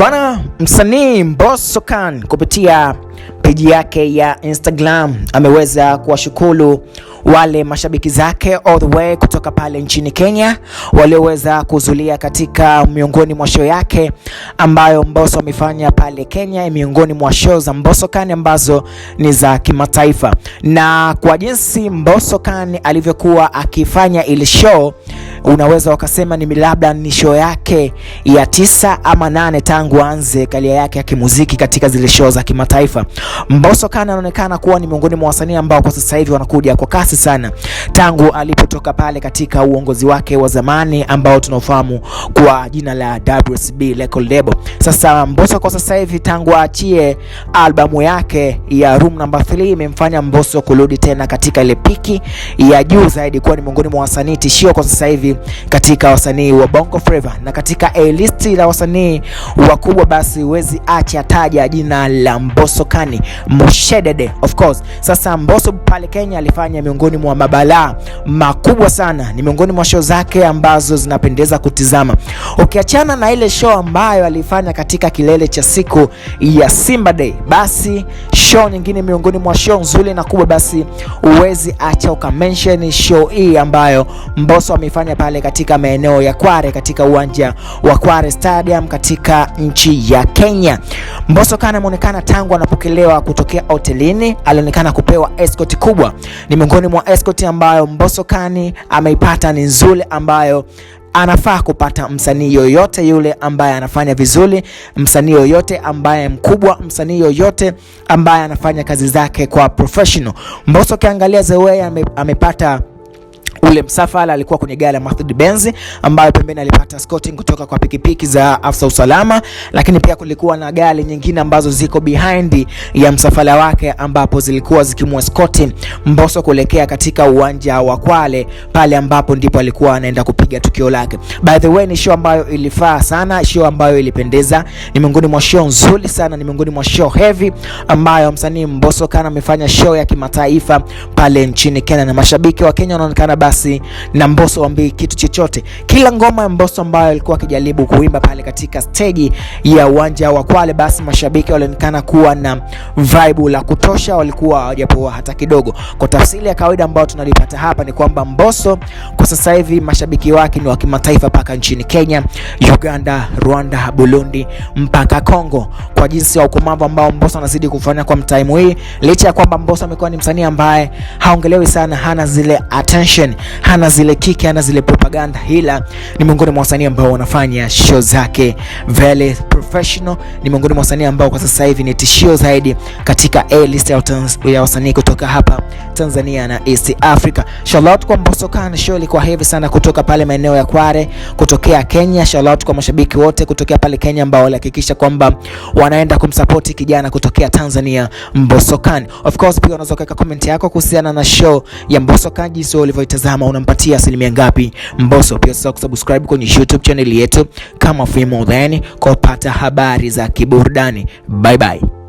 Bwana msanii Mbosso Khan kupitia peji yake ya Instagram ameweza kuwashukuru wale mashabiki zake all the way kutoka pale nchini Kenya walioweza kuzulia katika miongoni mwa show yake ambayo Mbosso amefanya pale Kenya, miongoni mwa show za Mbosso Khan ambazo ni za kimataifa. Na kwa jinsi Mbosso Khan alivyokuwa akifanya ile show, unaweza ukasema ni labda ni show yake ya 9 ama 8 tangu anze kalia yake ya kimuziki katika zile show za kimataifa. Mbosso Khan anaonekana kuwa ni miongoni mwa wasanii ambao kwa sasa hivi wanakuja kwa kasi sana tangu alipotoka pale katika uongozi wake wa zamani ambao tunafahamu kwa jina la WCB record label. Sasa Mbosso kwa sasa hivi tangu aachie albamu yake ya Room Number 3 imemfanya Mbosso kurudi tena katika ile piki ya juu zaidi, kuwa ni miongoni mwa wasanii tishio kwa sasa hivi katika wasanii wa Bongo Flava. Na katika A-list la wasanii wakubwa basi huwezi acha taja jina la Mbosso Khan Mushedede of course. Sasa Mbosso pale Kenya alifanya miongoni mwa mabala makubwa sana, ni miongoni mwa show zake ambazo zinapendeza kutizama. Ukiachana na ile show ambayo alifanya katika kilele cha siku ya Simba Day, basi show nyingine miongoni mwa show nzuri na kubwa basi uwezi acha ukamention show hii ambayo Mbosso amefanya pale katika maeneo ya Kware, katika uwanja wa Kware Stadium katika nchi ya Kenya. Mbosso Khan ameonekana tangu anapokelewa kutokea hotelini, alionekana kupewa escort kubwa. Ni miongoni mwa escort ambayo Mbosso Khan ameipata ni nzuri, ambayo anafaa kupata msanii yoyote yule ambaye anafanya vizuri, msanii yoyote ambaye mkubwa, msanii yoyote ambaye anafanya kazi zake kwa professional. Mbosso kiangalia the way amepata ule msafara, alikuwa kwenye gari la Mercedes Benz ambayo pembeni alipata escorting kutoka kwa pikipiki za afisa usalama, lakini pia kulikuwa na gari nyingine ambazo ziko behind ya msafara wake ambapo zilikuwa zikimwescort Mbosso kuelekea katika uwanja wa Kwale, pale ambapo ndipo alikuwa anaenda kupiga tukio lake. By the way, ni show ambayo ilifaa sana, show ambayo ilipendeza, ni miongoni mwa show nzuri sana, ni miongoni mwa show heavy ambayo msanii Mbosso Khan amefanya show ya kimataifa pale nchini Kenya, na mashabiki wa Kenya wanaonekana basi na Mbosso ambi kitu chochote. Kila ngoma ya Mbosso ambayo alikuwa akijaribu kuimba pale katika stage ya uwanja wa Kwale, basi mashabiki walionekana kuwa na vibe la kutosha, walikuwa hawajapoa hata kidogo. Kwa tafsiri ya kawaida ambayo tunalipata hapa ni kwamba Mbosso kwa sasa hivi mashabiki wake ni wa kimataifa paka nchini Kenya, Uganda, Rwanda, Burundi mpaka Kongo, kwa jinsi ya ukomavu ambao Mbosso anazidi kufanya kwa mtaimu hii. Licha ya kwamba Mbosso amekuwa ni msanii ambaye haongelewi sana, hana zile attention, hana zile kiki, hana zile propaganda, ila ni miongoni mwa wasanii ambao wanafanya show zake very professional, ni miongoni mwa wasanii ambao kwa sasa hivi ni tishio zaidi katika A-list ya wasanii kutoka hapa Tanzania na East Africa. Shout out kwa Mbosso Khan, show ilikuwa heavy sana kutoka pale maeneo ya Kware kutokea Kenya. Shout out kwa mashabiki wote kutokea pale Kenya ambao walihakikisha kwamba wanaenda kumsupport kijana kutokea Tanzania Mbosso Khan. Of course pia unaweza kuweka comment yako kuhusiana na show ya Mbosso Khan, jinsi ulivyoitazama, unampatia asilimia ngapi Mbosso? Pia usisahau kusubscribe kwenye YouTube channel yetu kama Fimo Then kwa kupata habari za kiburudani. Bye bye.